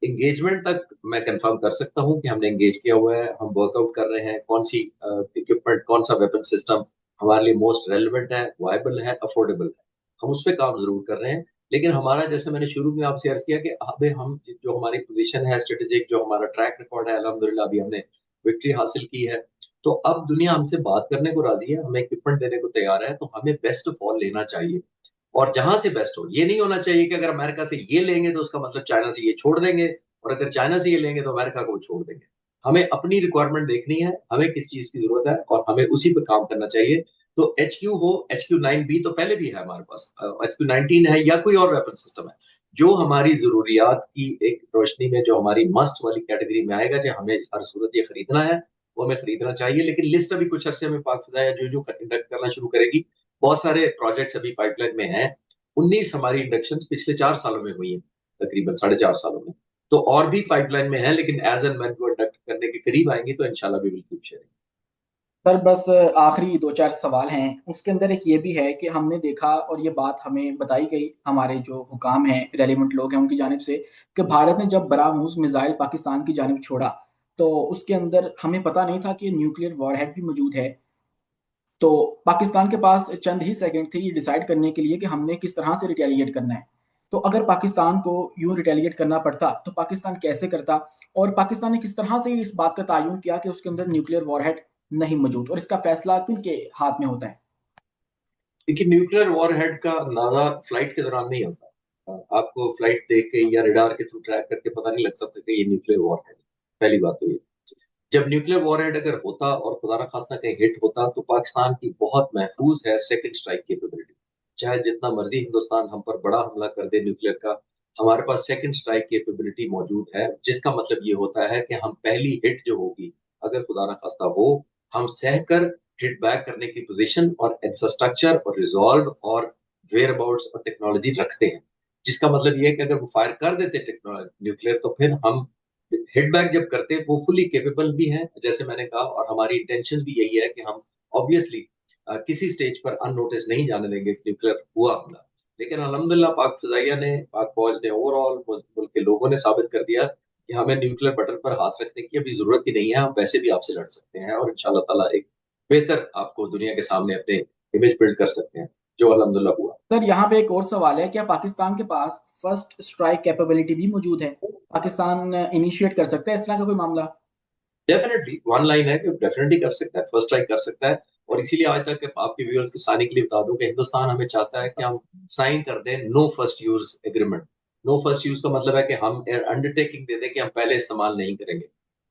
एंगेजमेंट तक मैं कंफर्म कर सकता हूँ कि हमने एंगेज किया हुआ है, हम वर्कआउट कर रहे हैं कौन सी इक्विपमेंट, कौन सा वेपन सिस्टम हमारे लिए मोस्ट रेलिवेंट है, वायबल है, अफोर्डेबल है। हम उस पर काम जरूर कर रहे हैं। लेकिन हमारा, जैसे मैंने शुरू में आपसे अर्ज किया कि अभी हम जो हमारी पोजीशन है स्ट्रेटेजिक, जो हमारा ट्रैक रिकॉर्ड है, अल्हम्दुलिल्लाह अभी हमने विक्ट्री हासिल की है। तो अब दुनिया हमसे बात करने को राजी है, हमें इक्विपमेंट देने को तैयार है, तो हमें बेस्ट ऑफ ऑल लेना चाहिए। और जहां से बेस्ट हो, ये नहीं होना चाहिए कि अगर अमेरिका से ये लेंगे तो उसका मतलब चाइना से ये छोड़ देंगे, और अगर चाइना से ये लेंगे तो अमेरिका को छोड़ देंगे। हमें अपनी रिक्वायरमेंट देखनी है, हमें किस चीज की जरूरत है, और हमें उसी पे काम करना चाहिए। तो HQ हो, HQ9 भी तो पहले भी है हमारे पास, HQ19 है या कोई और वेपन सिस्टम है, जो हमारी जरूरियात की एक रोशनी में, जो हमारी मस्ट वाली कैटेगरी में आएगा, जो हमें हर सूरत ये खरीदना है, वो हमें खरीदना चाहिए। लेकिन लिस्ट अभी कुछ अरसे में पाक फिजाया जो जो इंडक्ट करना शुरू करेगी, बहुत सारे प्रोजेक्ट्स अभी पाइपलाइन में हैं। 19 हमारी इंडक्शन पिछले 4 सालों में हुई है, तकरीबन 4.5 सालों में। तो और भी पाइपलाइन में है, लेकिन एज एंड व्हेन वो इंडक्ट करने के करीब आएंगी तो इंशाल्लाह वी विल कीप शेयरिंग। पर बस आखिरी 2-4 सवाल हैं। उसके अंदर एक ये भी है कि हमने देखा, और ये बात हमें बताई गई हमारे जो हुकाम हैं, रेलिवेंट लोग हैं उनकी जानिब से, कि भारत ने जब बरामूस मिसाइल पाकिस्तान की जानिब छोड़ा, तो उसके अंदर हमें पता नहीं था कि न्यूक्लियर वॉरहेड भी मौजूद है। तो पाकिस्तान के पास चंद ही सेकंड थे ये डिसाइड करने के लिए कि हमने किस तरह से रिटेलिएट करना है। तो अगर पाकिस्तान को यूं रिटेलिएट करना पड़ता तो पाकिस्तान कैसे करता, और पाकिस्तान ने किस तरह से इस बात का तयन किया कि उसके अंदर न्यूक्लियर वॉरहेड नहीं मौजूद, और इसका फैसला किनके हाथ में होता है? देखिए, न्यूक्लियर वॉरहेड का अंदाजा फ्लाइट के दौरान नहीं होता। आपको फ्लाइट देख के या रडार के थ्रू ट्रैक करके पता नहीं लग सकता कि ये न्यूक्लियर वॉरहेड है। पहली बात तो ये। जब न्यूक्लियर वॉरहेड अगर होता और खुदा न खास्ता कहीं हिट होता तो पाकिस्तान की बहुत महफूज है सेकंड स्ट्राइक कैपेबिलिटी। चाहे जितना मर्जी हिंदुस्तान हम पर बड़ा हमला कर दे न्यूक्लियर का, हमारे पास सेकंड स्ट्राइक कैपेबिलिटी मौजूद है, जिसका मतलब ये होता है कि हम पहली हिट जो होगी, अगर खुदा न खास्ता हो, हम सहकर हिट बैक करने की पोजीशन और इंफ्रास्ट्रक्चर और रिजॉल्व और वेयर अबाउट्स और टेक्नोलॉजी रखते हैं। जिसका मतलब ये है कि अगर वो फायर कर देते न्यूक्लियर, तो फिर हम हिट बैक जब करते हैं वो फुली केपेबल भी हैं, जैसे मैंने कहा, और हमारी इंटेंशन भी यही है कि हम ऑब्वियसली किसी स्टेज पर अननोटिस नहीं जाने देंगे न्यूक्लियर हुआ हमला। लेकिन अल्हम्दुलिल्लाह पाक फिजाइया ने, पाक फौज ने, ओवरऑल मुल्क के लोगों ने साबित कर दिया कि हमें न्यूक्लियर बटन पर हाथ रखने की अभी जरूरत ही नहीं है, हम वैसे भी आपसे लड़ सकते हैं और इंशाल्लाह ताला एक बेहतर आपको दुनिया के सामने अपने इमेज बिल्ड कर सकते हैं, जो अल्हम्दुलिल्लाह हुआ। सर यहाँ पे एक और सवाल है, क्या पाकिस्तान के पास फर्स्ट स्ट्राइक कैपेबिलिटी भी मौजूद है? पाकिस्तान इनिशिएट कर सकता है इस तरह का कोई मामला? डेफिनेटली वन लाइन है कि डेफिनेटली कर सकता है, फर्स्ट ट्राई कर सकता है। और इसीलिए आज तक आपके व्यूअर्स के साइन के लिए बता दूं कि हिंदुस्तान हमें चाहता है कि हम साइन कर दें no first use agreement. No first use का मतलब है कि हम अंडरटेकिंग दे दें कि हम पहले इस्तेमाल नहीं करेंगे।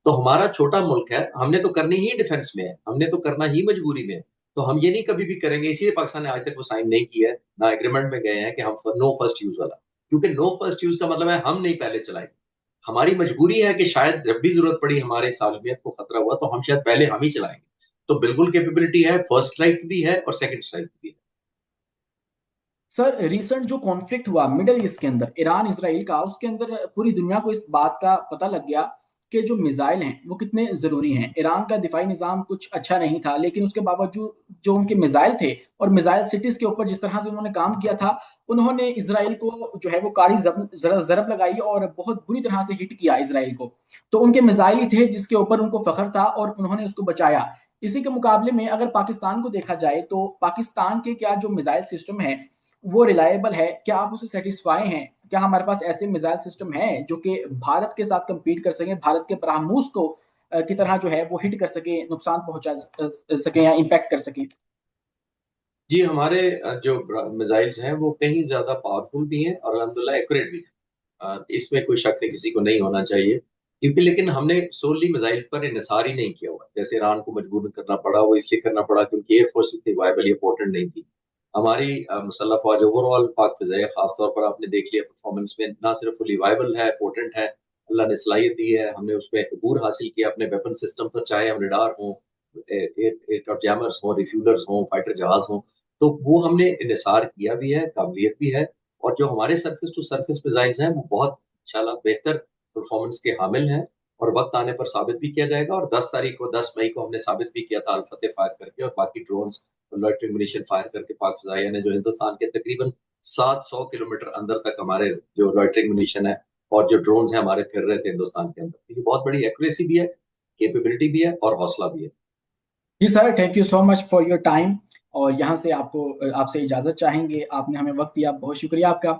तो हमारा छोटा मुल्क है, हमने तो करनी ही डिफेंस में है, हमने तो करना ही मजबूरी में है। तो हम ये नहीं कभी भी करेंगे, इसीलिए पाकिस्तान ने आज तक वो साइन नहीं किया है, ना एग्रीमेंट में गए हैं कि हम नो फर्स्ट यूज वाला। क्योंकि नो फर्स्ट यूज का मतलब है हम नहीं पहले चलाएंगे। हमारी मजबूरी है कि शायद जब भी जरूरत पड़ी, हमारे सालमियत को खतरा हुआ, तो हम शायद पहले हम ही चलाएंगे। तो बिल्कुल कैपेबिलिटी है, फर्स्ट स्ट्राइक भी है और सेकंड स्ट्राइक भी है। सर रिसेंट जो कॉन्फ्लिक्ट हुआ मिडल ईस्ट के अंदर, ईरान इसराइल का, उसके अंदर पूरी दुनिया को इस बात का पता लग गया कि जो मिसाइल हैं वो कितने ज़रूरी हैं। ईरान का दिफाई निज़ाम कुछ अच्छा नहीं था, लेकिन उसके बावजूद जो उनके मिसाइल थे और मिसाइल सिटीज़ के ऊपर जिस तरह से उन्होंने काम किया था, उन्होंने इसराइल को जो है वो कारी ज़रब लगाई और बहुत बुरी तरह से हिट किया इसराइल को। तो उनके मिसाइल ही थे जिसके ऊपर उनको फ़ख्र था और उन्होंने उसको बचाया। इसी के मुकाबले में अगर पाकिस्तान को देखा जाए तो पाकिस्तान के क्या जो मिसाइल सिस्टम है वो रिलायबल है? क्या आप उससे सेटिस्फाई हैं? क्या हमारे पास ऐसे मिसाइल सिस्टम हैं जो कि भारत के साथ compete कर सकें, भारत के ब्रह्मोस को की तरह जो है वो हिट कर सके, नुकसान पहुंचा सके या इम्पैक्ट कर सके? जी, हमारे जो मिसाइल्स हैं वो कहीं ज्यादा पावरफुल भी हैं और अल्हम्दुलिल्लाह एक्यूरेट भी हैं। इसमें कोई शक नहीं, किसी को नहीं होना चाहिए। क्योंकि लेकिन हमने सोली मिसाइल पर इन्हिसार ही नहीं किया हुआ। जैसे ईरान को मजबूर करना पड़ा, वो इसलिए करना पड़ा क्योंकि एयरफोर्स इतनी वायबल या पोर्टेंट नहीं थी। हमारी मुसल्लह फौज ओवरऑल पाक फिजाइया खासतौर पर आपने देख लिया परफॉर्मेंस में, ना सिर्फ फुली वायबल है, पोर्टेंट है, अल्लाह ने सलाहियत दी है, हमने उसमें अबूर हासिल किया अपने वेपन सिस्टम पर, चाहे हम रडार हों, एयर जैमर्स हों, रिफ्यूलर्स हों, फाइटर जहाज हों। तो वो हमने इन्हिसार किया भी है, काबिलियत भी है। और जो हमारे सरफेस टू सरफेस मिसाइल्स हैं वो बहुत इंशाल्लाह बेहतर परफॉर्मेंस के हामिल हैं और वक्त आने पर साबित भी किया जाएगा। और 10 तारीख को, 10 मई को हमने साबित भी किया था अल फतेह फायर करके, और बाकी ड्रोन्स और लॉइटरिंग मिशन फायर करके पाक फिजाइया ने, जो हिंदुस्तान के तकरीबन 700 किलोमीटर अंदर तक हमारे जो लॉइटरिंग मिशन है और जो ड्रोन्स हैं हमारे फिर रहे थे हिंदुस्तान के अंदर। तो ये बहुत बड़ी एक्यूरेसी भी है, कैपेबिलिटी भी है और हौसला भी है। जी sir, thank you so much for your time. और यहाँ से आपको आपसे इजाज़त चाहेंगे, आपने हमें वक्त दिया, बहुत शुक्रिया आपका।